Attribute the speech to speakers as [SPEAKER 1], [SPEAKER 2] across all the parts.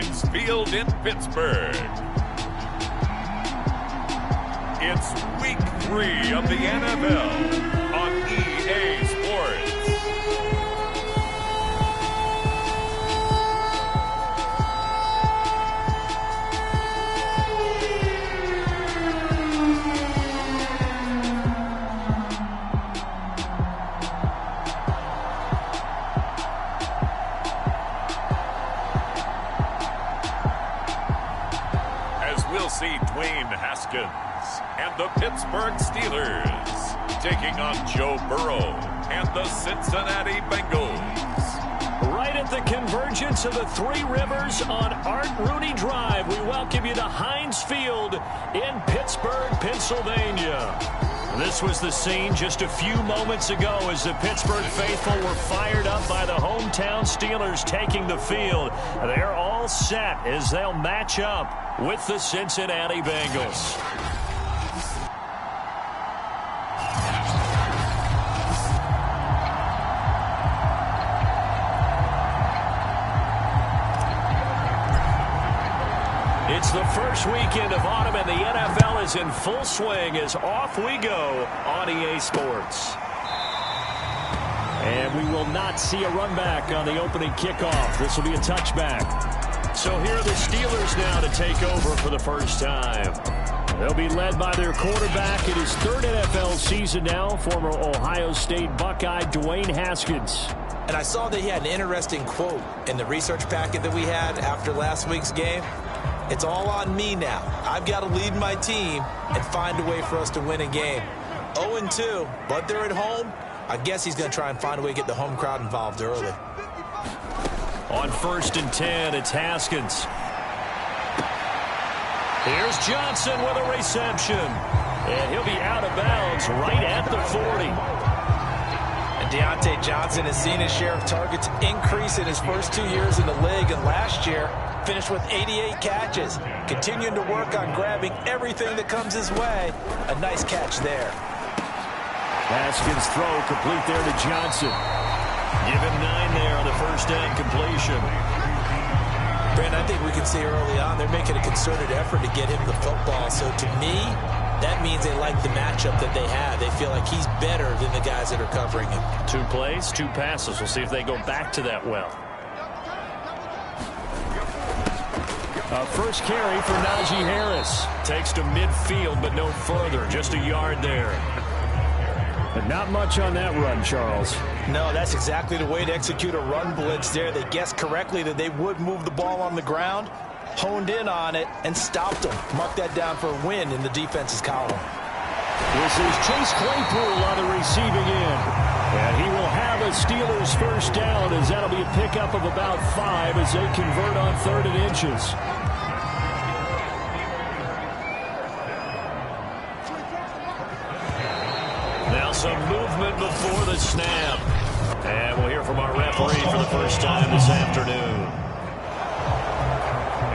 [SPEAKER 1] Heinz Field in Pittsburgh. It's Week 3 of the NFL on EA Sports. We'll see Dwayne Haskins and the Pittsburgh Steelers taking on Joe Burrow and the Cincinnati Bengals.
[SPEAKER 2] Right at the convergence of the Three Rivers on Art Rooney Drive, we welcome you to Heinz Field in Pittsburgh, Pennsylvania. This was the scene just a few moments ago as the Pittsburgh faithful were fired up by the hometown Steelers taking the field. They're all set as they'll match up with the Cincinnati Bengals. It's the first weekend of autumn, and the NFL is in full swing as off we go on EA Sports. And we will not see a run back on the opening kickoff. This will be a touchback. So here are the Steelers now to take over for the first time. They'll be led by their quarterback in his third NFL season now, former Ohio State Buckeye Dwayne Haskins.
[SPEAKER 3] And I saw that he had an interesting quote in the research packet that we had after last week's game. It's all on me now. I've got to lead my team and find a way for us to win a game. 0-2, but they're at home. I guess he's going to try and find a way to get the home crowd involved early.
[SPEAKER 2] On 1st and 10, it's Haskins. Here's Johnson with a reception. And he'll be out of bounds right at the 40.
[SPEAKER 3] And Deontay Johnson has seen his share of targets increase in his first 2 years in the league. And last year, finished with 88 catches. Continuing to work on grabbing everything that comes his way. A nice catch there.
[SPEAKER 2] Haskins' throw complete there to Johnson. Give him 9 there on the first down completion.
[SPEAKER 3] Brandon, I think we can see early on they're making a concerted effort to get him the football. So to me, that means they like the matchup that they have. They feel like he's better than the guys that are covering him.
[SPEAKER 2] 2 plays, 2 passes. We'll see if they go back to that well. First carry for Najee Harris. Takes to midfield, but no further. Just a yard there. But not much on that run, Charles.
[SPEAKER 3] No, that's exactly the way to execute a run blitz there. They guessed correctly that they would move the ball on the ground, honed in on it, and stopped them. Mark that down for a win in the defense's column.
[SPEAKER 2] This is Chase Claypool on the receiving end. And he will have a Steelers first down as that'll be a pickup of about 5 as they convert on 3rd and inches. Now some movement before the snap. And we'll hear from our referee for the first time this afternoon.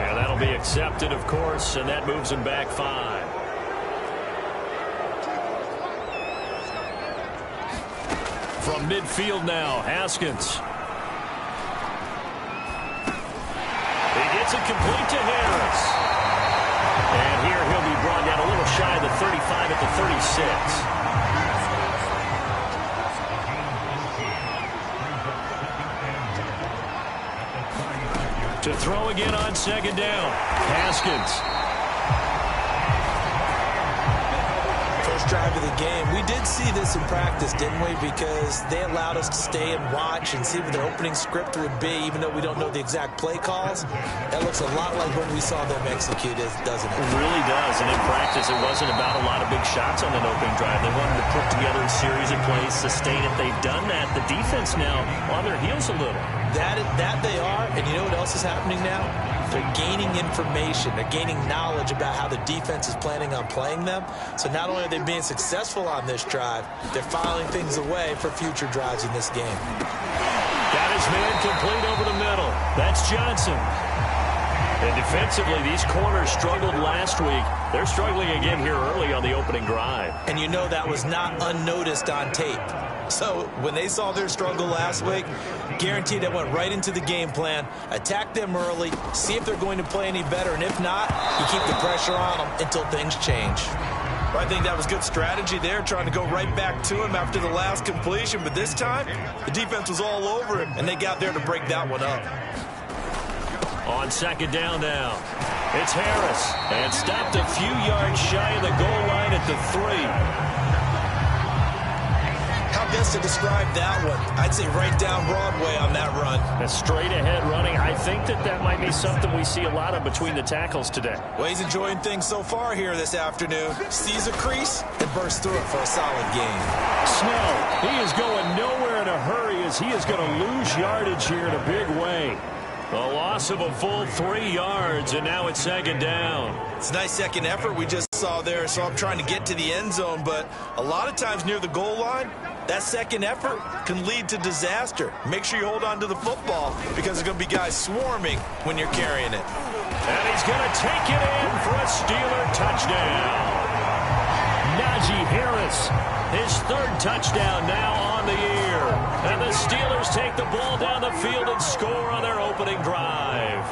[SPEAKER 2] And that'll be accepted, of course, and that moves him back 5. From midfield now, Haskins. He gets it complete to Harris. And here he'll be brought down a little shy of the 35 at the 36. To throw again on 2nd down. Haskins.
[SPEAKER 3] First drive of the game. We did see this in practice, didn't we? Because they allowed us to stay and watch and see what their opening script would be, even though we don't know the exact play calls. That looks a lot like when we saw them execute it, doesn't it?
[SPEAKER 2] It really does. And in practice, it wasn't about a lot of big shots on that opening drive. They wanted to put together a series of plays, sustain it. They've done that. The defense now on their heels a little.
[SPEAKER 3] That they are, and you know what else is happening now? They're gaining information. They're gaining knowledge about how the defense is planning on playing them. So not only are they being successful on this drive, they're filing things away for future drives in this game.
[SPEAKER 2] Got his man complete over the middle. That's Johnson. And defensively, these corners struggled last week. They're struggling again here early on the opening drive.
[SPEAKER 3] And you know that was not unnoticed on tape. So when they saw their struggle last week, guaranteed they went right into the game plan, attack them early, see if they're going to play any better, and if not, you keep the pressure on them until things change. I think that was good strategy there, trying to go right back to him after the last completion, but this time, the defense was all over him, and they got there to break that one up.
[SPEAKER 2] On second down now, it's Harris, and stopped a few yards shy of the goal line at the 3.
[SPEAKER 3] How best to describe that one? I'd say right down Broadway on that run.
[SPEAKER 2] A straight-ahead running. I think that might be something we see a lot of between the tackles today.
[SPEAKER 3] Well, he's enjoying things so far here this afternoon. Sees a crease and bursts through it for a solid gain.
[SPEAKER 2] Snell, he is going nowhere in a hurry as he is going to lose yardage here in a big way. A loss of a full 3 yards, and now it's second down.
[SPEAKER 3] It's a nice second effort we just saw there, so I'm trying to get to the end zone, but a lot of times near the goal line, that second effort can lead to disaster. Make sure you hold on to the football because there's going to be guys swarming when you're carrying it.
[SPEAKER 2] And he's going to take it in for a Steeler touchdown. Najee Harris, his 3rd touchdown now on the year. And the Steelers take the ball down the field and score on their opening drive.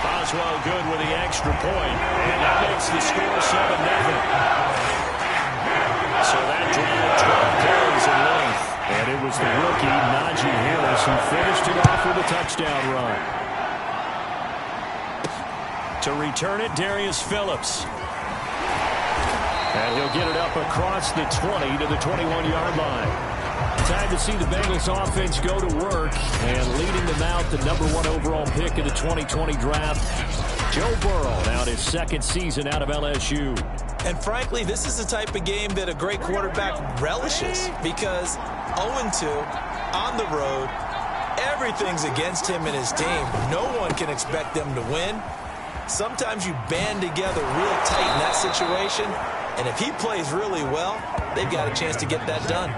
[SPEAKER 2] Boswell good with the extra point, and that makes the score 7-0. So that drive, 12 carries in length. And it was the rookie, Najee Harris, who finished it off with a touchdown run. To return it, Darius Phillips. And he'll get it up across the 20 to the 21-yard line. Time to see the Bengals offense go to work, and leading them out, the #1 overall pick in the 2020 draft, Joe Burrow, now in his 2nd season out of LSU.
[SPEAKER 3] And frankly, this is the type of game that a great quarterback relishes because 0-2 on the road, everything's against him and his team. No one can expect them to win. Sometimes you band together real tight in that situation, and if he plays really well, they've got a chance to get that done.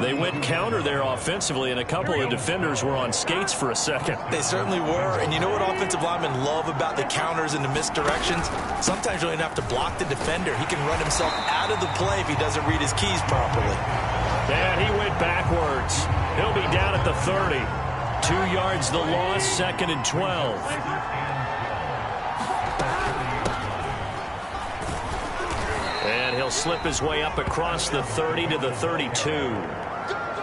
[SPEAKER 2] They went counter there offensively, and a couple of defenders were on skates for a second.
[SPEAKER 3] They certainly were, and you know what offensive linemen love about the counters and the misdirections? Sometimes you don't even have to block the defender. He can run himself out of the play if he doesn't read his keys properly.
[SPEAKER 2] And he went backwards. He'll be down at the 30. 2 yards the loss, 2nd and 12. And he'll slip his way up across the 30 to the 32.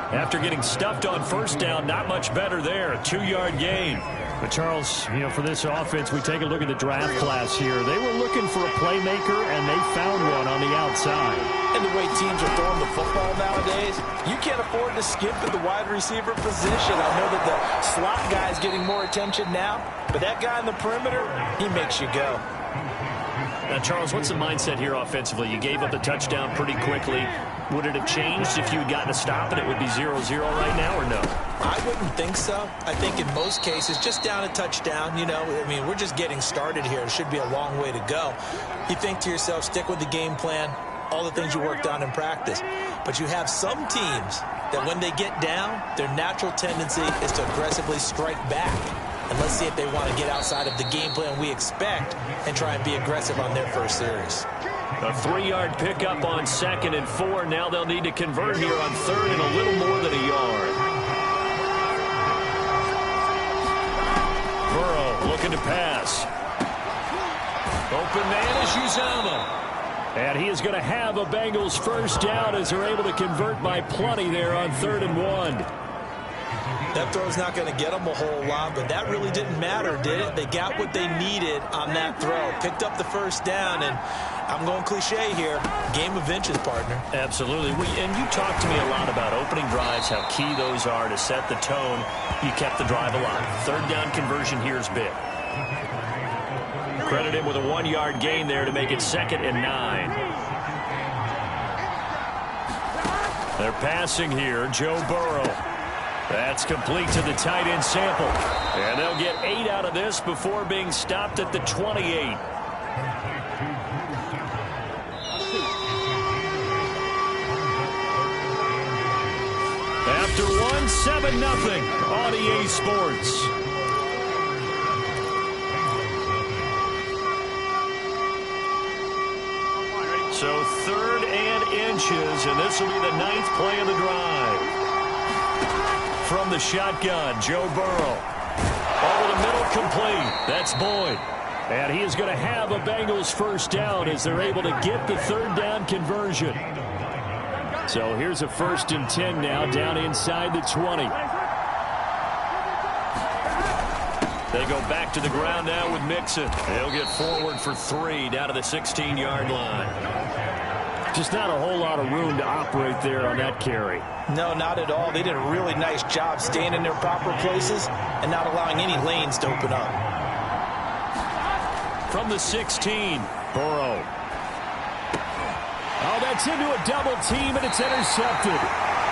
[SPEAKER 2] After getting stuffed on first down, not much better there. A 2-yard gain. But, Charles, you know, for this offense, we take a look at the draft class here. They were looking for a playmaker, and they found one on the outside.
[SPEAKER 3] And the way teams are throwing the football nowadays, you can't afford to skip at the wide receiver position. I know that the slot guy is getting more attention now, but that guy in the perimeter, he makes you go.
[SPEAKER 2] Now, Charles, what's the mindset here offensively? You gave up the touchdown pretty quickly. Would it have changed if you had gotten a stop and it would be 0-0 right now, or no?
[SPEAKER 3] I wouldn't think so. I think in most cases, just down a touchdown, you know, I mean, we're just getting started here. It should be a long way to go. You think to yourself, stick with the game plan, all the things you worked on in practice. But you have some teams that when they get down, their natural tendency is to aggressively strike back. And let's see if they want to get outside of the game plan we expect and try and be aggressive on their first series.
[SPEAKER 2] A 3-yard pickup on 2nd and 4. Now they'll need to convert here on 3rd and a little more than a yard. Burrow looking to pass. Open man is Uzomah. And he is going to have a Bengals first down as they're able to convert by plenty there on 3rd and 1.
[SPEAKER 3] That throw's not going to get them a whole lot, but that really didn't matter, did it? They got what they needed on that throw. Picked up the first down, and I'm going cliche here. Game of inches, partner.
[SPEAKER 2] Absolutely. And you talked to me a lot about opening drives, how key those are to set the tone. You kept the drive alive. 3rd down conversion here is big. Credit him with a 1-yard gain there to make it 2nd and 9. They're passing here. Joe Burrow. That's complete to the tight end Sample. And they'll get 8 out of this before being stopped at the 28. After 7-0 on EA Sports. So 3rd and inches, and this will be the 9th play of the drive. From the shotgun, Joe Burrow. Over the middle, complete. That's Boyd. And he is going to have a Bengals first down as they're able to get the 3rd down conversion. So here's a 1st and 10 now, down inside the 20. They go back to the ground now with Mixon. He'll get forward for 3 down to the 16-yard line. Just not a whole lot of room to operate there on that carry.
[SPEAKER 3] No, not at all. They did a really nice job staying in their proper places and not allowing any lanes to open up.
[SPEAKER 2] From the 16, Burrow. Oh, that's into a double team, and it's intercepted.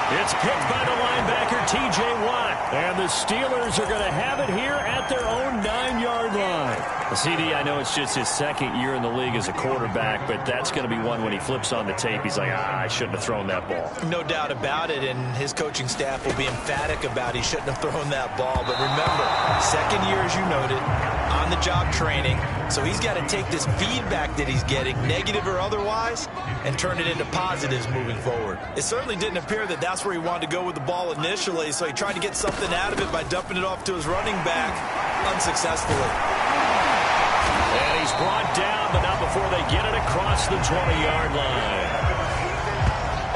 [SPEAKER 2] It's picked by the linebacker, T.J. Watt. And the Steelers are going to have it here at their own 9-yard line. CD, I know it's just his 2nd year in the league as a quarterback, but that's going to be one when he flips on the tape. He's like, I shouldn't have thrown that ball.
[SPEAKER 3] No doubt about it, and his coaching staff will be emphatic about he shouldn't have thrown that ball. But remember, 2nd year, as you noted, on-the-job training. So he's got to take this feedback that he's getting, negative or otherwise, and turn it into positives moving forward. It certainly didn't appear that that's where he wanted to go with the ball initially, so he tried to get something out of it by dumping it off to his running back unsuccessfully.
[SPEAKER 2] And he's brought down, but not before they get it across the 20-yard line.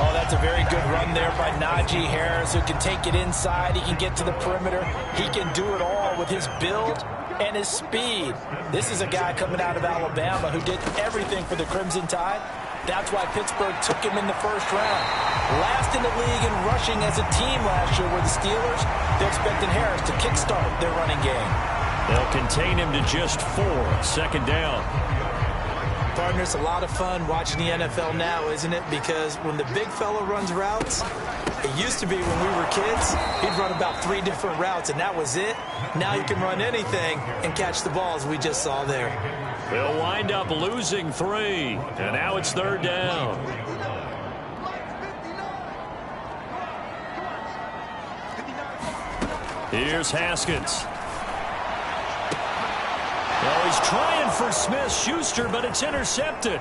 [SPEAKER 3] Oh, that's a very good run there by Najee Harris, who can take it inside. He can get to the perimeter. He can do it all with his build and his speed. This is a guy coming out of Alabama who did everything for the Crimson Tide. That's why Pittsburgh took him in the 1st round. Last in the league in rushing as a team last year were the Steelers. They're expecting Harris to kickstart their running game.
[SPEAKER 2] They'll contain him to just 4. 2nd down.
[SPEAKER 3] Partner, it's a lot of fun watching the NFL now, isn't it? Because when the big fella runs routes, it used to be when we were kids, he'd run about 3 different routes, and that was it. Now you can run anything and catch the balls we just saw there.
[SPEAKER 2] They'll wind up losing 3, and now it's 3rd down. Here's Haskins. Well, he's trying for Smith-Schuster, but it's intercepted.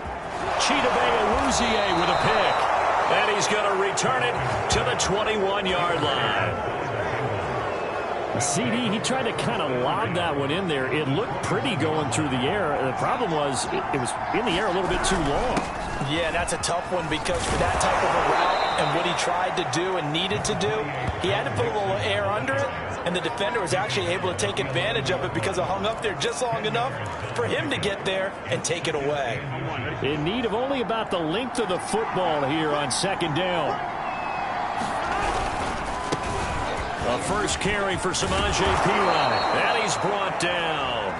[SPEAKER 2] Chidobe Awuzie with a pick. And he's going to return it to the 21-yard line. CD, he tried to kind of lob that one in there. It looked pretty going through the air. The problem was it was in the air a little bit too long.
[SPEAKER 3] Yeah, that's a tough one because for that type of a route and what he tried to do and needed to do, he had to put a little air under it, and the defender was actually able to take advantage of it because it hung up there just long enough for him to get there and take it away.
[SPEAKER 2] In need of only about the length of the football here on 2nd down. A first carry for Samaje Perine, and he's brought down.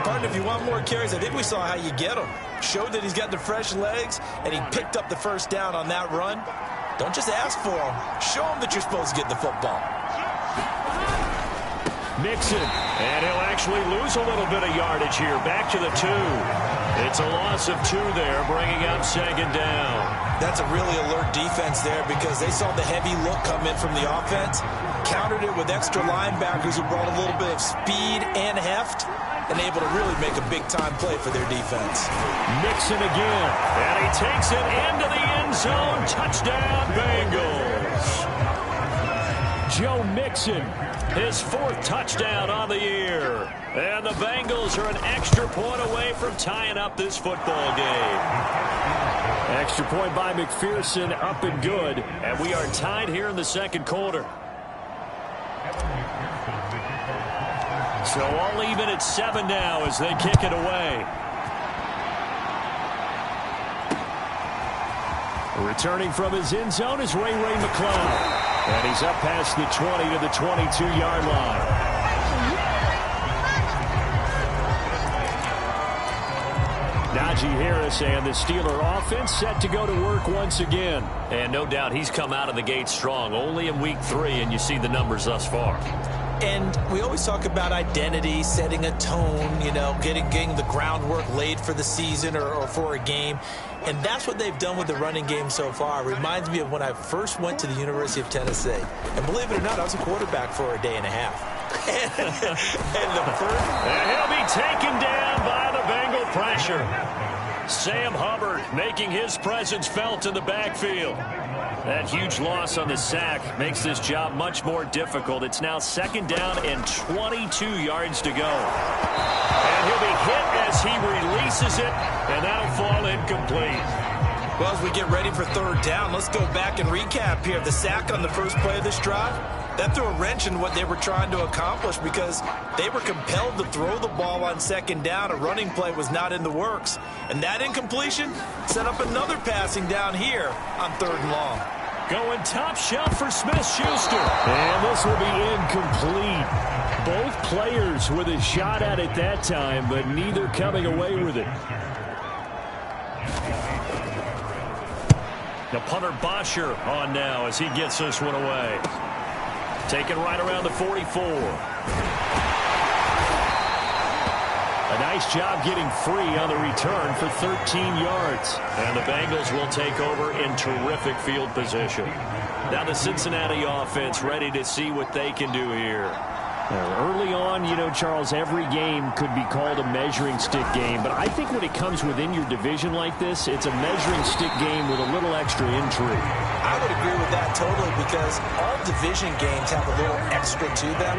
[SPEAKER 3] Partner, if you want more carries, I think we saw how you get them. Showed that he's got the fresh legs, and he picked up the 1st down on that run. Don't just ask for them. Show them that you're supposed to get the football.
[SPEAKER 2] Mixon, and he'll actually lose a little bit of yardage here. Back to the 2. It's a loss of 2 there, bringing up 2nd down.
[SPEAKER 3] That's a really alert defense there because they saw the heavy look come in from the offense, countered it with extra linebackers who brought a little bit of speed and heft, and able to really make a big-time play for their defense.
[SPEAKER 2] Mixon again, and he takes it into the end zone. Touchdown, Bengals. Joe Mixon, his 4th touchdown on the year. And the Bengals are an extra point away from tying up this football game. Extra point by McPherson, up and good. And we are tied here in the 2nd quarter. So all even at 7 now as they kick it away. Returning from his end zone is Ray McCloud. And he's up past the 20 to the 22-yard line. Najee Harris and the Steeler offense set to go to work once again. And no doubt he's come out of the gate strong. Only in week 3, and you see the numbers thus far.
[SPEAKER 3] And we always talk about identity, setting a tone, you know, getting the groundwork laid for the season or for a game. And that's what they've done with the running game so far. It reminds me of when I first went to the University of Tennessee. And believe it or not, I was a quarterback for a day and a half.
[SPEAKER 2] And he'll be taken down by the Bengal pressure. Sam Hubbard making his presence felt in the backfield. That huge loss on the sack makes this job much more difficult. It's now 2nd down and 22 yards to go. And he'll be hit as he releases it, and that'll fall incomplete.
[SPEAKER 3] Well, as we get ready for 3rd down, let's go back and recap here. The sack on the first play of this drive, that threw a wrench in what they were trying to accomplish because they were compelled to throw the ball on 2nd down. A running play was not in the works. And that incompletion set up another passing down here on 3rd and long.
[SPEAKER 2] Going top shelf for Smith-Schuster. And this will be incomplete. Both players with a shot at it that time, but neither coming away with it. Now punter Bosher on now as he gets this one away. Taken right around the 44. A nice job getting free on the return for 13 yards. And the Bengals will take over in terrific field position. Now the Cincinnati offense ready to see what they can do here.
[SPEAKER 4] Early on, you know, Charles, every game could be called a measuring stick game. But I think when it comes within your division like this, it's a measuring stick game with a little extra intrigue.
[SPEAKER 3] I would agree with that totally because all division games have a little extra to them.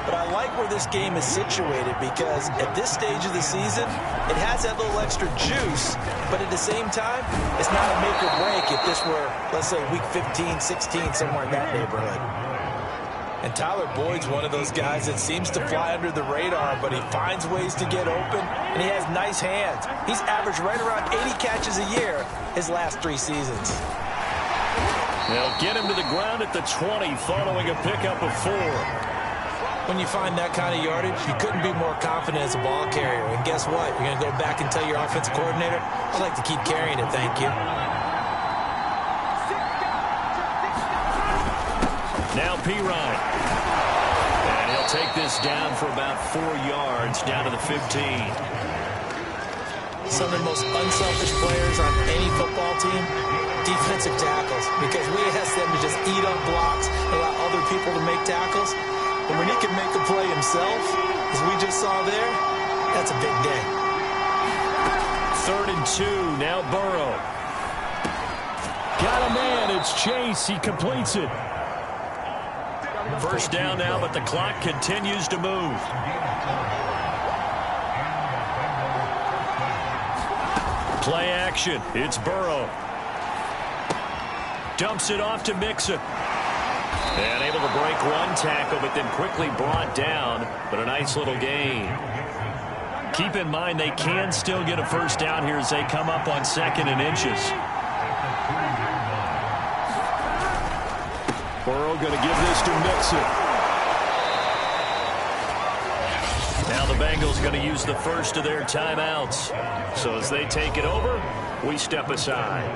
[SPEAKER 3] But I like where this game is situated because at this stage of the season, it has that little extra juice. But at the same time, it's not a make or break if this were, let's say, week 15, 16, somewhere in that neighborhood. And Tyler Boyd's one of those guys that seems to fly under the radar, but he finds ways to get open, and he has nice hands. He's averaged right around 80 catches a year his last 3 seasons.
[SPEAKER 2] They'll get him to the ground at the 20 following a pickup of 4.
[SPEAKER 3] When you find that kind of yardage, you couldn't be more confident as a ball carrier. And guess what? You're going to go back and tell your offensive coordinator, I'd like to keep carrying it, thank you.
[SPEAKER 2] Now Pirine. And he'll take this down for about 4 yards down to the 15.
[SPEAKER 3] Some of the most unselfish players on any football team, defensive tackles, because we ask them to just eat up blocks, allow other people to make tackles. And when he can make the play himself, as we just saw there, that's a big day.
[SPEAKER 2] 3rd and 2, now Burrow.
[SPEAKER 4] Got a man, it's Chase, he completes it.
[SPEAKER 2] 1st down now, but the clock continues to move. Play action. It's Burrow. Dumps it off to Mixon. And able to break one tackle, but then quickly brought down. But a nice little gain. Keep in mind they can still get a 1st down here as they come up on 2nd and inches.
[SPEAKER 4] Burrow going to give this to Mixon.
[SPEAKER 2] Now the Bengals going to use the first of their timeouts. So as they take it over, we step aside.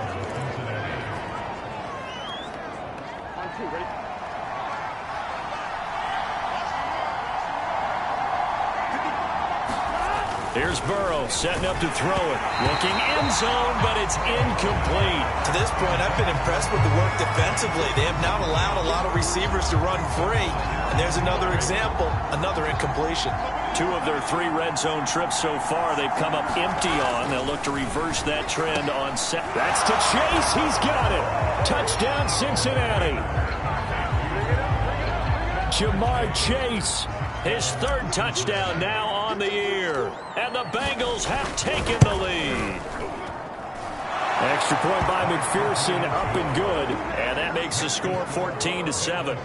[SPEAKER 2] Here's Burrow setting up to throw it. Looking end zone, but it's incomplete.
[SPEAKER 3] To this point, I've been impressed with the work defensively. They have not allowed a lot of receivers to run free. And there's another example, another incompletion.
[SPEAKER 2] 2 of their 3 red zone trips so far, they've come up empty on. They'll look to reverse that trend on set.
[SPEAKER 4] That's to Chase. He's got it. Touchdown, Cincinnati. Jamar Chase.
[SPEAKER 2] His 3rd touchdown now on the year. And the Bengals have taken the lead.
[SPEAKER 4] Extra point by McPherson, up and good.
[SPEAKER 2] And that makes the score 14-7.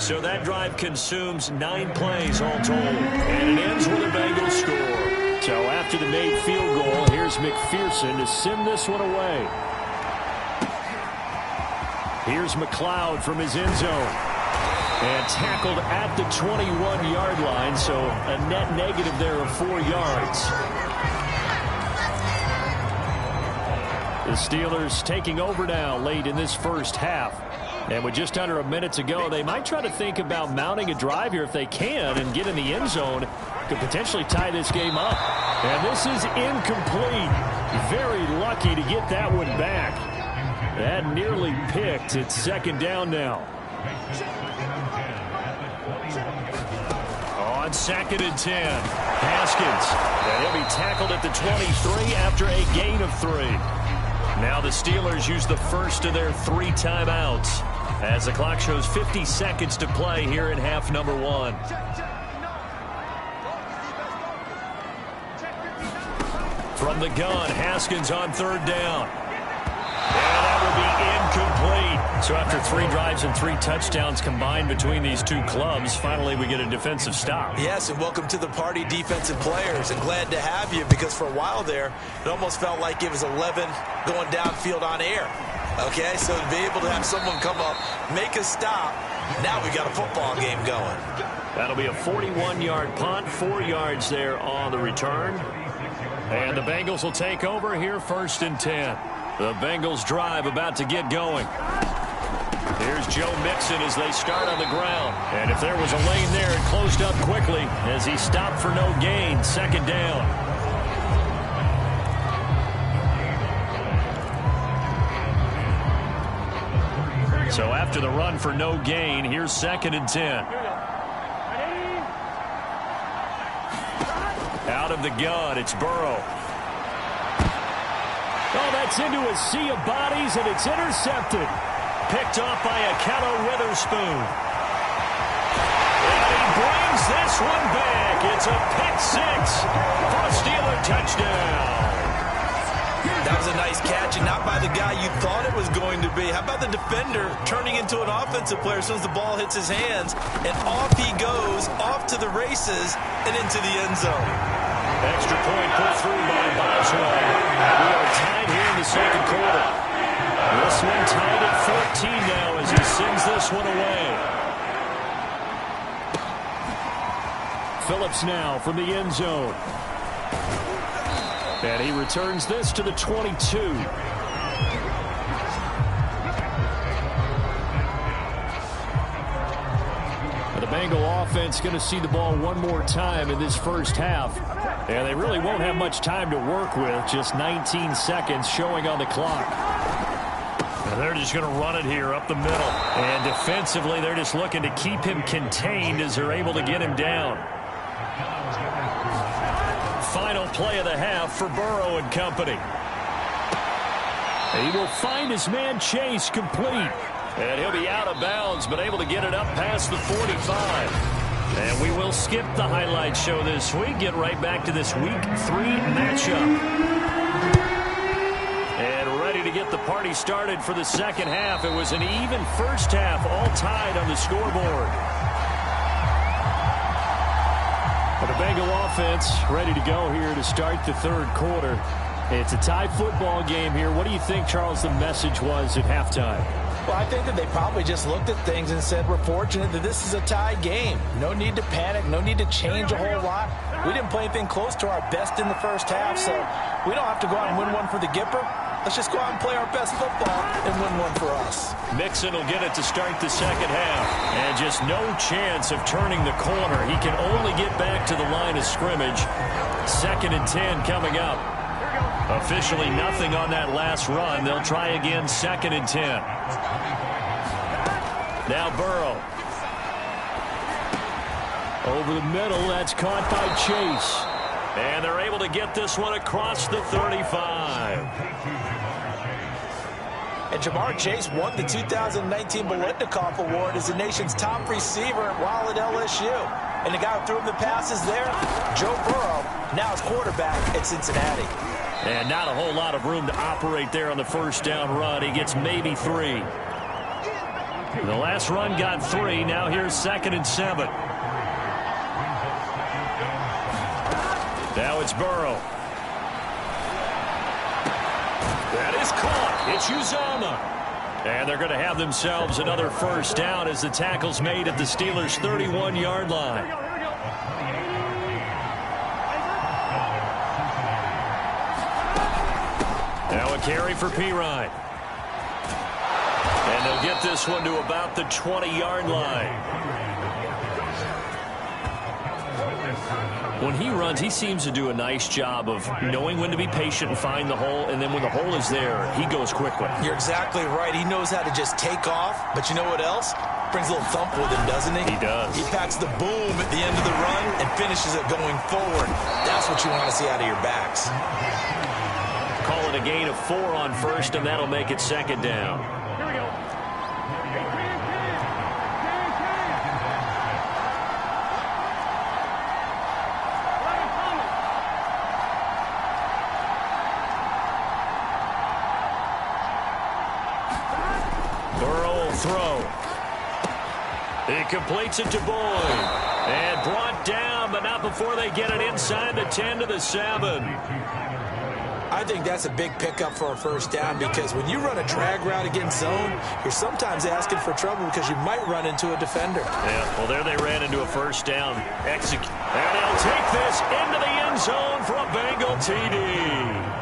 [SPEAKER 2] So that drive consumes 9 plays all told. And it ends with a Bengals score.
[SPEAKER 4] So after the made field goal, here's McPherson to send this one away. Here's McLeod from his end zone. And tackled at the 21-yard line, so a net negative there of 4 yards. The Steelers taking over now late in this first half. And with just under a minute to go, they might try to think about mounting a drive here if they can and get in the end zone. Could potentially tie this game up. And this is incomplete. Very lucky to get that one back. That nearly picked. It's 2nd down now.
[SPEAKER 2] On 2nd and 10, Haskins. And he'll be tackled at the 23 after a gain of 3. Now the Steelers use the first of their 3 timeouts as the clock shows 50 seconds to play here in half number 1. From the gun, Haskins on 3rd down. And that will be incomplete. So after 3 drives and 3 touchdowns combined between these two clubs, finally we get a defensive stop.
[SPEAKER 3] Yes, and welcome to the party, defensive players. And glad to have you, because for a while there, it almost felt like it was 11 going downfield on air. Okay, so to be able to have someone come up, make a stop, now we got a football game going.
[SPEAKER 2] That'll be a 41-yard punt, 4 yards there on the return. And the Bengals will take over here 1st and 10. The Bengals drive about to get going. Here's Joe Mixon as they start on the ground. And if there was a lane there, it closed up quickly as he stopped for no gain. 2nd down. So after the run for no gain, here's 2nd and 10. Out of the gun, it's Burrow. Oh, that's into a sea of bodies, and it's intercepted. Picked off by Akato Witherspoon. And he brings this one back. It's a pick 6 for a Steeler touchdown.
[SPEAKER 3] That was a nice catch, and not by the guy you thought it was going to be. How about the defender turning into an offensive player as soon as the ball hits his hands, and off he goes, off to the races, and into the end zone.
[SPEAKER 2] Extra point put through by Boswell. We are tied here in the 2nd quarter. This one tied at 14 now as he sends this one away. Phillips now from the end zone. And he returns this to the 22. The Bengal offense going to see the ball one more time in this first half. And they really won't have much time to work with. Just 19 seconds showing on the clock. And they're just going to run it here up the middle. And defensively, they're just looking to keep him contained as they're able to get him down. Final play of the half for Burrow and company. He will find his man Chase complete. And he'll be out of bounds, but able to get it up past the 45. And we will skip the highlight show this week. Get right back to this Week 3 matchup. And ready to get the party started for the 2nd half. It was an even first half, all tied on the scoreboard. But the Bengal offense ready to go here to start the 3rd quarter. It's a tie football game here. What do you think, Charles, the message was at halftime?
[SPEAKER 3] Well, I think that they probably just looked at things and said, we're fortunate that this is a tie game. No need to panic. No need to change a whole lot. We didn't play anything close to our best in the first half, so we don't have to go out and win one for the Gipper. Let's just go out and play our best football and win one for us.
[SPEAKER 2] Mixon will get it to start the 2nd half. And just no chance of turning the corner. He can only get back to the line of scrimmage. 2nd and 10 coming up. Officially nothing on that last run. They'll try again 2nd and 10. Now Burrow. Over the middle, that's caught by Chase. And they're able to get this one across the 35.
[SPEAKER 3] And Jamar Chase won the 2019 Biletnikoff Award as the nation's top receiver while at LSU. And the guy who threw him the passes there, Joe Burrow, now is quarterback at Cincinnati.
[SPEAKER 2] And not a whole lot of room to operate there on the first down run. He gets maybe 3. The last run got 3. Now here's 2nd and 7. Now it's Burrow. That is caught. It's Uzomah. And they're going to have themselves another first down as the tackle's made at the Steelers' 31-yard line. Now a carry for Pirine. And they'll get this one to about the 20-yard line. When he runs, he seems to do a nice job of knowing when to be patient and find the hole, and then when the hole is there, he goes quickly.
[SPEAKER 3] You're exactly right. He knows how to just take off, but you know what else? brings a little thump with him, doesn't he?
[SPEAKER 4] He does.
[SPEAKER 3] He packs the boom at the end of the run and finishes it going forward. That's what you want to see out of your backs.
[SPEAKER 2] Call it a gain of 4 on first, and that'll make it second down.
[SPEAKER 5] Here we go.
[SPEAKER 2] Throw. He completes it to Boyd. And brought down, but not before they get it inside the 10 to the 7.
[SPEAKER 3] I think that's a big pickup for a first down because when you run a drag route against zone, you're sometimes asking for trouble because you might run into a defender.
[SPEAKER 2] Yeah, well, there they ran into a first down. And they'll take this into the end zone for a Bengal TD.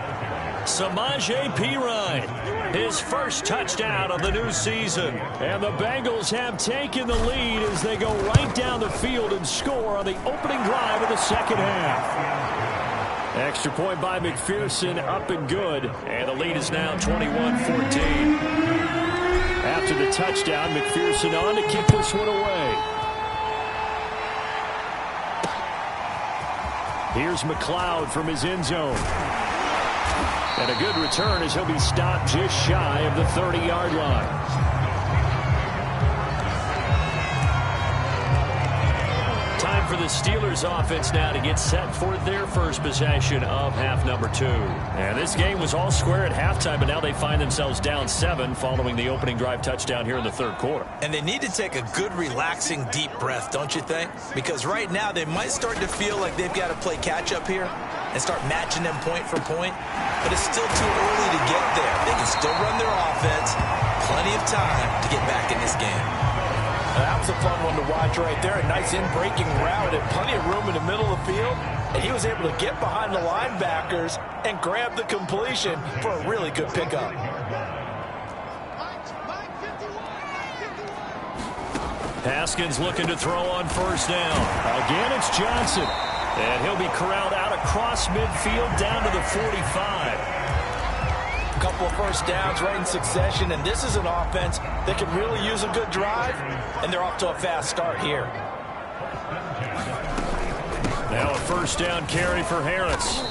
[SPEAKER 2] Samaje Perine, his first touchdown of the new season. And the Bengals have taken the lead as they go right down the field and score on the opening drive of the second half. Extra point by McPherson, up and good. And the lead is now 21-14. After the touchdown, McPherson on to kick this one away. Here's McLeod from his end zone. And a good return as he'll be stopped just shy of the 30-yard line. Time for the Steelers offense now to get set for their first possession of half number 2. And this game was all square at halftime, but now they find themselves down 7 following the opening drive touchdown here in the third quarter.
[SPEAKER 3] And they need to take a good, relaxing, deep breath, don't you think? Because right now they might start to feel like they've got to play catch-up here and start matching them point for point. But it's still too early to get there. They can still run their offense. Plenty of time to get back in this game.
[SPEAKER 6] That was a fun one to watch right there. A nice in-breaking route and plenty of room in the middle of the field. And he was able to get behind the linebackers and grab the completion for a really good pickup.
[SPEAKER 2] Haskins looking to throw on first down. Again, it's Johnson. And he'll be corralled out across midfield down to the 45.
[SPEAKER 6] A couple of first downs right in succession, and this is an offense that can really use a good drive, and they're off to a fast start here.
[SPEAKER 2] Now a first down carry for Harris.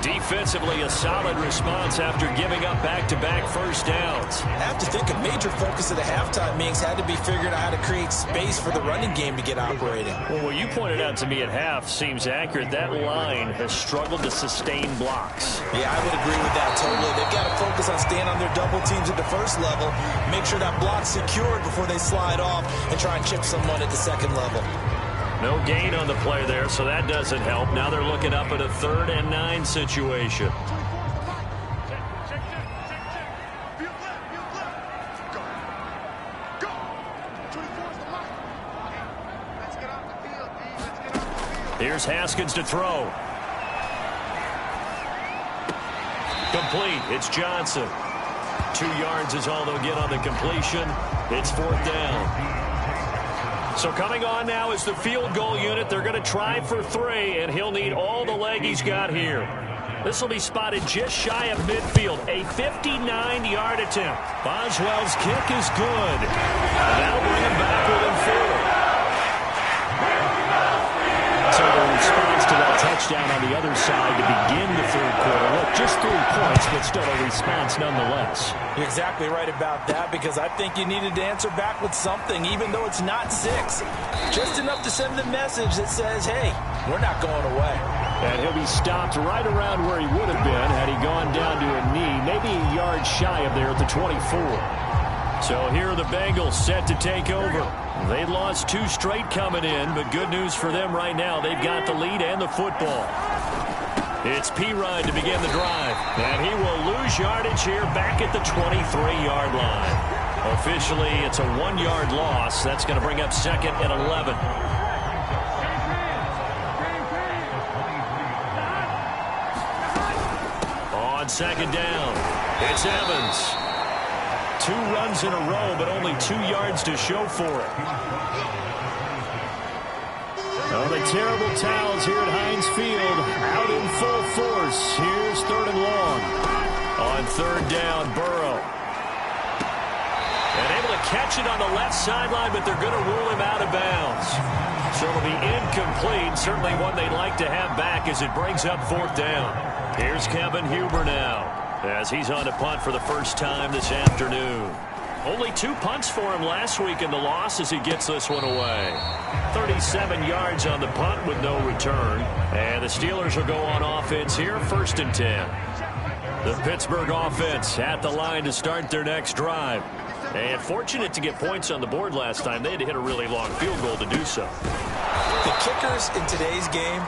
[SPEAKER 2] Defensively, a solid response after giving up back-to-back first downs.
[SPEAKER 3] I have to think a major focus of the halftime meetings had to be figuring out how to create space for the running game to get operating.
[SPEAKER 2] Well, what you pointed out to me at half seems accurate. That line has struggled to sustain blocks.
[SPEAKER 3] Yeah, I would agree with that totally. They've got to focus on staying on their double teams at the first level, make sure that block's secured before they slide off and try and chip someone at the second level.
[SPEAKER 2] No gain on the play there, so that doesn't help. Now they're looking up at a 3rd and 9 situation. Here's Haskins to throw. Complete. It's Johnson. 2 yards is all they'll get on the completion. It's 4th down. So coming on now is the field goal unit. They're going to try for 3, and he'll need all the leg he's got here. This will be spotted just shy of midfield. A 59-yard attempt. Boswell's kick is good. And that'll bring him back within 4. So the response to that touchdown on the other side to begin the third quarter. Look, just 3 points, but still a response nonetheless.
[SPEAKER 6] You're exactly right about that, because I think you needed to answer back with something, even though it's not 6. Just enough to send the message that says, hey, we're not going away.
[SPEAKER 2] And he'll be stopped right around where he would have been had he gone down to a knee, maybe a yard shy of there at the 24. So here are the Bengals set to take over. They lost 2 straight coming in, but good news for them right now. They've got the lead and the football. It's Perine to begin the drive. And he will lose yardage here back at the 23-yard line. Officially, it's a 1-yard loss. That's going to bring up 2nd and 11. On 2nd down, it's Evans. 2 runs in a row, but only 2 yards to show for it. Oh, the terrible towels here at Heinz Field, out in full force. Here's 3rd and long. On 3rd down, Burrow. And able to catch it on the left sideline, but they're going to rule him out of bounds. So it'll be incomplete. Certainly one they'd like to have back as it brings up 4th down. Here's Kevin Huber now as he's on to punt for the first time this afternoon. Only 2 punts for him last week in the loss as he gets this one away. 37 yards on the punt with no return. And the Steelers will go on offense here, 1st and 10. The Pittsburgh offense at the line to start their next drive. And fortunate to get points on the board last time. They had to hit a really long field goal to do so.
[SPEAKER 3] The kickers in today's game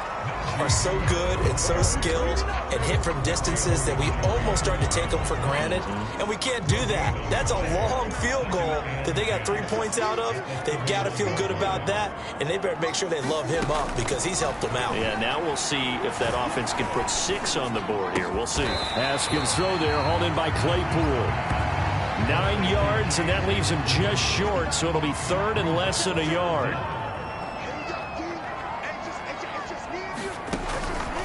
[SPEAKER 3] are so good and so skilled and hit from distances that we almost start to take them for granted, and we can't do that. That's a long field goal that they got 3 points out of. They've got to feel good about that, and they better make sure they love him up because he's helped them out.
[SPEAKER 2] Yeah, now we'll see if that offense can put 6 on the board here. We'll see.
[SPEAKER 4] Haskins throw there, hauled in by Claypool. 9 yards, and that leaves him just short, so it'll be 3rd and less than a yard.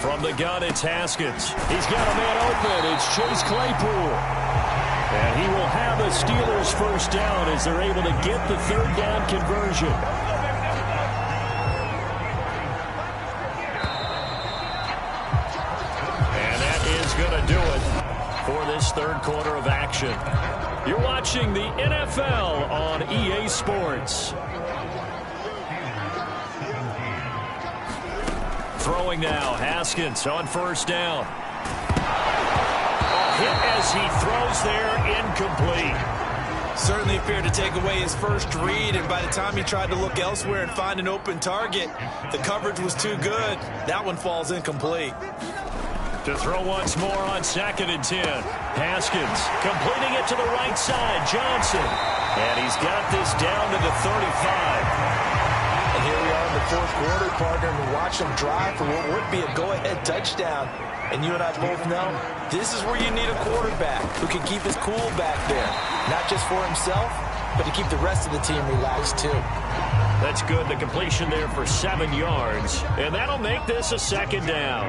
[SPEAKER 4] From the gun, it's Haskins. He's got a man open. It's Chase Claypool. And he will have the Steelers first down as they're able to get the 3rd down conversion. And that is going to do it for this 3rd quarter of action. You're watching the NFL on EA Sports. Throwing now, Haskins on 1st down. Hit as he throws there, incomplete.
[SPEAKER 3] Certainly appeared to take away his first read, and by the time he tried to look elsewhere and find an open target, the coverage was too good. That one falls incomplete.
[SPEAKER 2] To throw once more on 2nd and 10. Haskins completing it to the right side. Johnson. And he's got this down to the 35.
[SPEAKER 6] And here we are in the 4th quarter, partner, and watch them drive for what would be a go-ahead touchdown. And you and I both know this is where you need a quarterback who can keep his cool back there. Not just for himself, but to keep the rest of the team relaxed too.
[SPEAKER 2] That's good. The completion there for 7 yards. And that'll make this a 2nd down.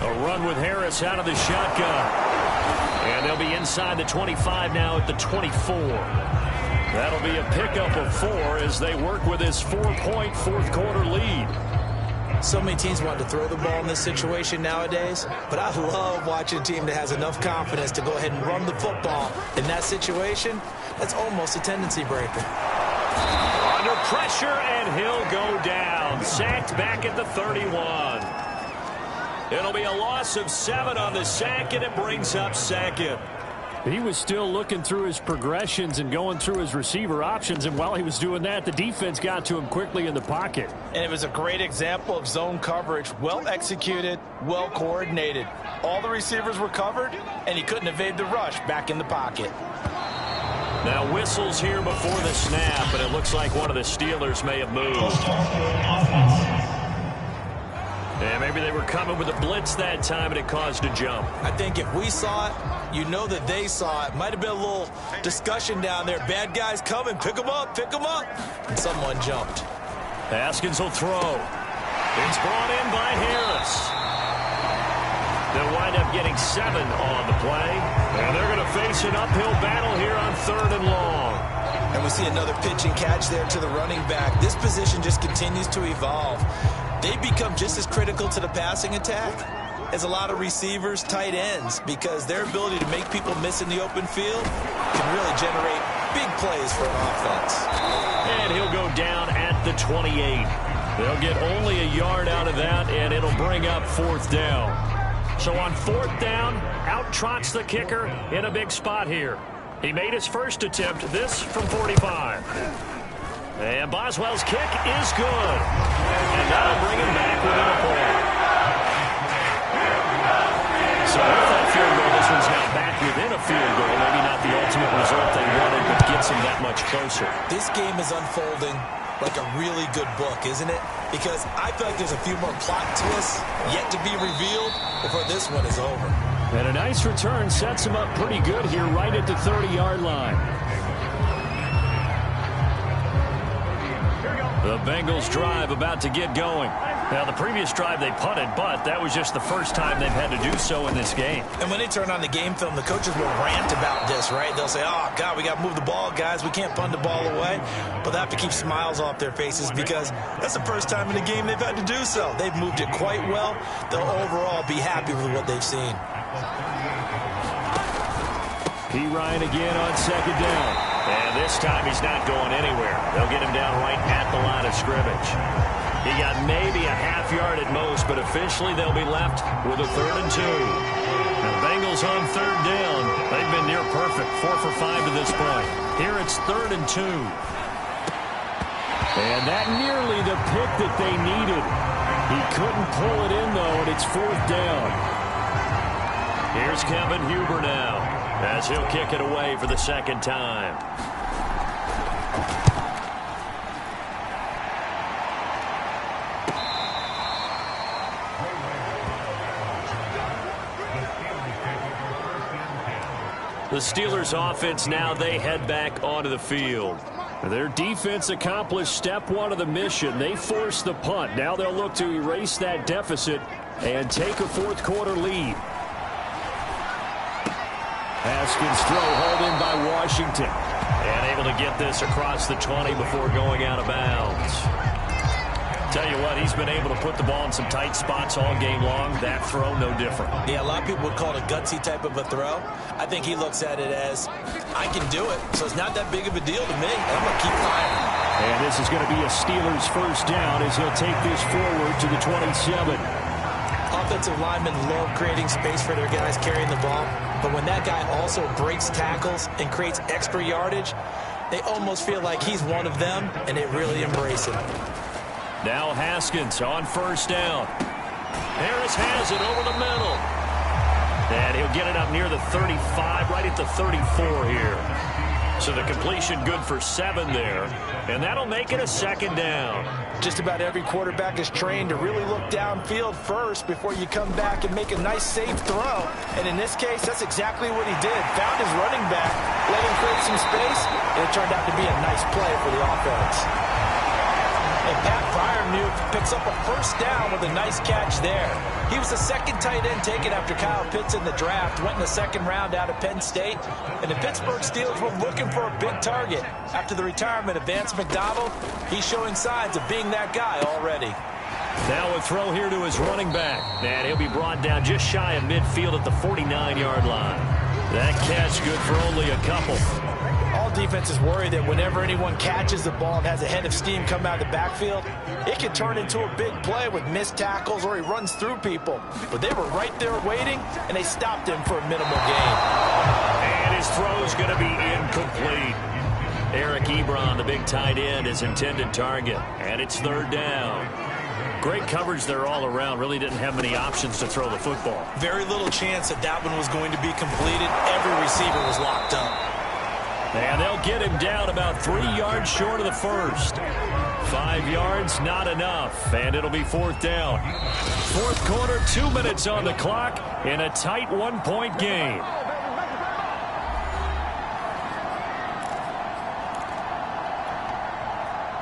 [SPEAKER 2] A run with Harris out of the shotgun. And they'll be inside the 25 now at the 24. That'll be a pickup of 4 as they work with this 4-point 4th quarter lead.
[SPEAKER 3] So many teams want to throw the ball in this situation nowadays, but I love watching a team that has enough confidence to go ahead and run the football. In that situation, that's almost a tendency breaker.
[SPEAKER 2] Under pressure, and he'll go down. Sacked back at the 31. It'll be a loss of 7 on the sack, and it brings up 2nd.
[SPEAKER 4] He was still looking through his progressions and going through his receiver options, and while he was doing that, the defense got to him quickly in the pocket.
[SPEAKER 6] And it was a great example of zone coverage, well executed, well coordinated. All the receivers were covered, and he couldn't evade the rush back in the pocket.
[SPEAKER 2] Now whistles here before the snap, and it looks like one of the Steelers may have moved. And maybe they were coming with a blitz that time, and it caused a jump.
[SPEAKER 3] I think if we saw it, you know that they saw it. Might have been a little discussion down there. Bad guys coming. Pick them up. Pick them up. And someone jumped.
[SPEAKER 2] Haskins will throw. It's brought in by Harris. They'll wind up getting 7 on the play. And they're going to face an uphill battle here on 3rd and long.
[SPEAKER 3] And we see another pitch and catch there to the running back. This position just continues to evolve. They become just as critical to the passing attack as a lot of receivers, tight ends, because their ability to make people miss in the open field can really generate big plays for an offense.
[SPEAKER 2] And he'll go down at the 28. They'll get only a yard out of that, and it'll bring up 4th down. So on 4th down, out trots the kicker in a big spot here. He made his first attempt, this from 45. And Boswell's kick is good. And that'll bring him back within a point. So with that field goal, this one's now back within a field goal. Maybe not the ultimate result they wanted, but gets him that much closer.
[SPEAKER 3] This game is unfolding like a really good book, isn't it? Because I feel like there's a few more plot twists yet to be revealed before this one is over.
[SPEAKER 4] And a nice return sets him up pretty good here right at the 30-yard line.
[SPEAKER 2] The Bengals drive about to get going.
[SPEAKER 4] Now, the previous drive they punted, but that was just the first time they've had to do so in this game.
[SPEAKER 3] And when they turn on the game film, the coaches will rant about this, right? They'll say, oh, God, we got to move the ball, guys. We can't punt the ball away. But they have to keep smiles off their faces because that's the first time in the game they've had to do so. They've moved it quite well. They'll overall be happy with what they've seen.
[SPEAKER 4] P. Ryan again on second down.
[SPEAKER 2] And this time he's not going anywhere. They'll get him down right at the line of scrimmage. He got maybe a half yard at most, but officially they'll be left with a 3rd and 2. The Bengals on 3rd down. They've been near perfect, 4 for 5 to this point. Here it's 3rd and 2.
[SPEAKER 4] And that nearly the pick that they needed. He couldn't pull it in, though, and it's 4th down.
[SPEAKER 2] Here's Kevin Huber now, as he'll kick it away for the 2nd time. The Steelers offense now, they head back onto the field.
[SPEAKER 4] Their defense accomplished step 1 of the mission. They forced the punt. Now they'll look to erase that deficit and take a 4th quarter lead. Haskins throw hauled in by Washington.
[SPEAKER 2] And able to get this across the 20 before going out of bounds. Tell you what, he's been able to put the ball in some tight spots all game long. That throw, no different.
[SPEAKER 3] Yeah, a lot of people would call it a gutsy type of a throw. I think he looks at it as, I can do it, so it's not that big of a deal to me, and I'm going to keep firing.
[SPEAKER 4] And this is going to be a Steelers 1st down as he'll take this forward to the 27.
[SPEAKER 3] Offensive linemen love creating space for their guys carrying the ball, but when that guy also breaks tackles and creates extra yardage, they almost feel like he's one of them, and they really embrace him.
[SPEAKER 2] Now Haskins on 1st down. Harris has it over the middle. And he'll get it up near the 35, right at the 34 here. So the completion good for 7 there. And that'll make it a 2nd down.
[SPEAKER 6] Just about every quarterback is trained to really look downfield first before you come back and make a nice, safe throw. And in this case, that's exactly what he did. Found his running back, let him create some space, and it turned out to be a nice play for the offense. And Pat Freiermuth picks up a 1st down with a nice catch there. He was the 2nd tight end taken after Kyle Pitts in the draft. Went in the 2nd round out of Penn State. And the Pittsburgh Steelers were looking for a big target. After the retirement of Vance McDonald, he's showing signs of being that guy already.
[SPEAKER 2] Now a throw here to his running back. And he'll be brought down just shy of midfield at the 49-yard line. That catch good for only a couple.
[SPEAKER 6] All defenses worry that whenever anyone catches the ball and has a head of steam come out of the backfield, it can turn into a big play with missed tackles or he runs through people. But they were right there waiting, and they stopped him for a minimal gain.
[SPEAKER 2] And his throw's going to be incomplete. Eric Ebron, the big tight end, his intended target. And it's 3rd down. Great coverage there all around. Really didn't have many options to throw the football.
[SPEAKER 3] Very little chance that that one was going to be completed. Every receiver was locked up.
[SPEAKER 2] And they'll get him down about 3 yards short of the 1st. 5 yards, not enough. And it'll be 4th down. 4th quarter, 2 minutes on the clock in a tight 1-point game.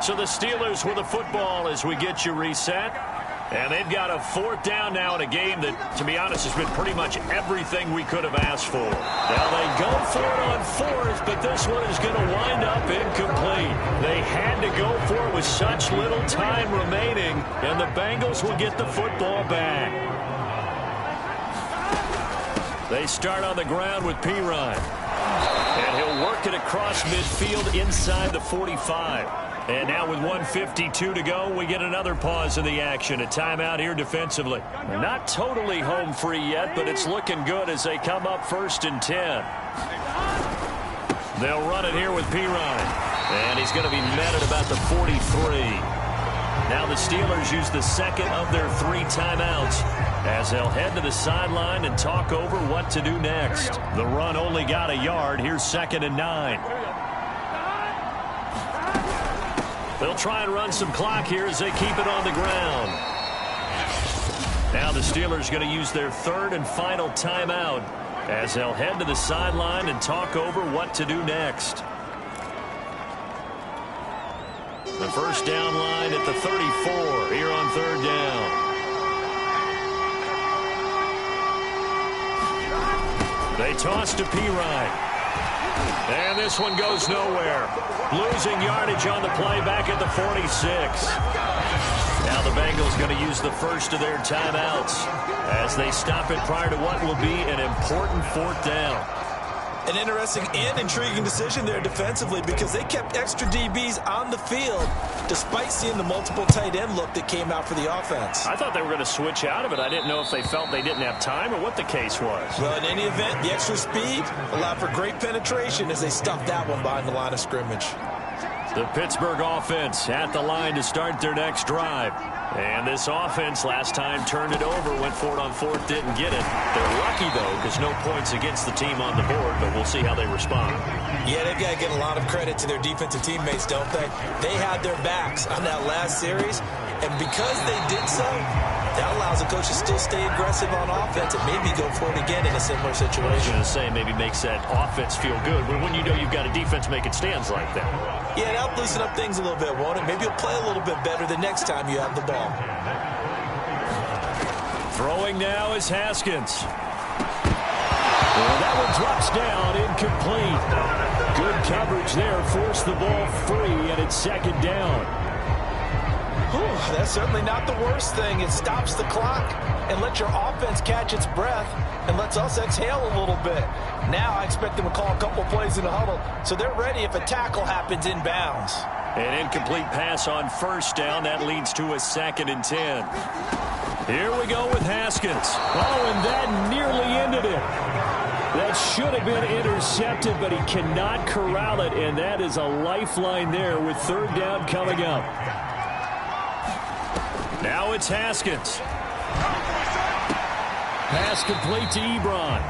[SPEAKER 2] So the Steelers with the football as we get you reset. And they've got a 4th down now in a game that, to be honest, has been pretty much everything we could have asked for. Now they go for it on 4th, but this one is going to wind up incomplete. They had to go for it with such little time remaining, and the Bengals will get the football back. They start on the ground with P. Ryan. And he'll work it across midfield inside the 45. And now with 1:52 to go, we get another pause in the action. A timeout here defensively. Not totally home free yet, but it's looking good as they come up 1st and 10. They'll run it here with P. Ryan. And he's going to be met at about the 43. Now the Steelers use the 2nd of their 3 timeouts as they'll head to the sideline and talk over what to do next. The run only got a yard. Here's 2nd and 9. They'll try and run some clock here as they keep it on the ground. Now the Steelers going to use their 3rd and final timeout as they'll head to the sideline and talk over what to do next. The first down line at the 34 here on third down. They toss to Pirine. And this one goes nowhere. Losing yardage on the play back at the 46. Now the Bengals going to use the first of their timeouts as they stop it prior to what will be an important fourth down.
[SPEAKER 3] An interesting and intriguing decision there defensively because they kept extra DBs on the field despite seeing the multiple tight end look that came out for the offense.
[SPEAKER 2] I thought they were going to switch out of it. I didn't know if they felt they didn't have time or what the case was.
[SPEAKER 3] Well, in any event, the extra speed allowed for great penetration as they stuffed that one behind the line of scrimmage.
[SPEAKER 2] The Pittsburgh offense at the line to start their next drive. And this offense last time turned it over, went for it on fourth, didn't get it. They're lucky, though, because no points against the team on the board, but we'll see how they respond.
[SPEAKER 3] Yeah, they've got to give a lot of credit to their defensive teammates, don't they? They had their backs on that last series, and because they did so, that allows the coach to still stay aggressive on offense and maybe go for it again in a similar situation.
[SPEAKER 2] I was going to say, maybe makes that offense feel good, but when you know you've got a defense making stands like that.
[SPEAKER 3] Yeah, that'll loosen up things a little bit, won't it? Maybe you'll play a little bit better the next time you have the ball.
[SPEAKER 2] Throwing now is Haskins. Well, that one drops down, incomplete. Good coverage there, forced the ball free, and it's second down.
[SPEAKER 6] Whew, that's certainly not the worst thing. It stops the clock and lets your offense catch its breath and lets us exhale a little bit. Now I expect them to call a couple plays in the huddle, so they're ready if a tackle happens inbounds.
[SPEAKER 2] An incomplete pass on first down. That leads to a 2nd and 10. Here we go with Haskins.
[SPEAKER 4] Oh, and that nearly ended it. That should have been intercepted, but he cannot corral it, and that is a lifeline there with third down coming up.
[SPEAKER 2] Now it's Haskins.
[SPEAKER 4] Pass complete to Ebron.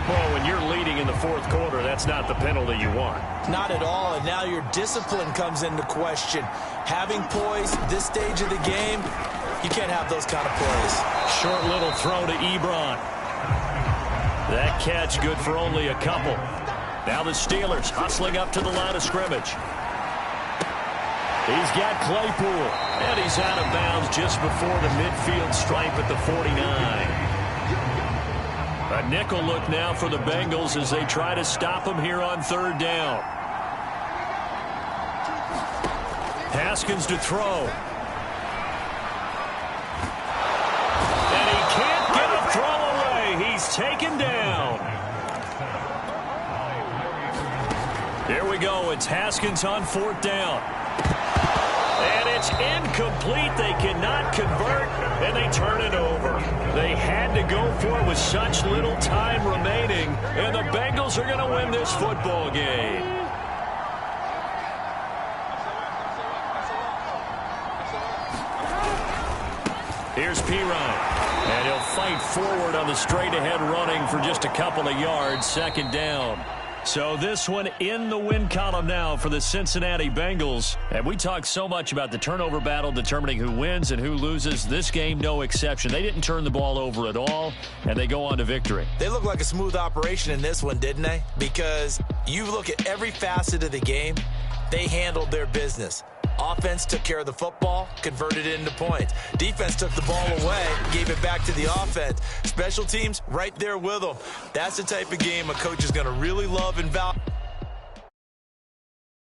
[SPEAKER 2] Well, when you're leading in the fourth quarter, that's not the penalty you want.
[SPEAKER 3] Not at all, and now your discipline comes into question. Having poise this stage of the game, you can't have those kind of plays.
[SPEAKER 2] Short little throw to Ebron. That catch good for only a couple. Now the Steelers hustling up to the line of scrimmage. He's got Claypool, and he's out of bounds just before the midfield stripe at the 49. A nickel look now for the Bengals as they try to stop him here on third down. Haskins to throw. And he can't get a throw away. He's taken down. Here we go. It's Haskins on fourth down. And it's incomplete. They cannot convert, and they turn it over. They had to go for it with such little time remaining, and the Bengals are going to win this football game. Here's Pirine, and he'll fight forward on the straight-ahead running for just a couple of yards, second down. So this one in the win column now for the Cincinnati Bengals. And we talked so much about the turnover battle determining who wins and who loses. This game, no exception. They didn't turn the ball over at all, and they go on to victory.
[SPEAKER 3] They look like a smooth operation in this one, didn't they? Because you look at every facet of the game, they handled their business. Offense took care of the football, converted it into points. Defense took the ball away, gave it back to the offense. Special teams right there with them. That's the type of game a coach is going to really love and value.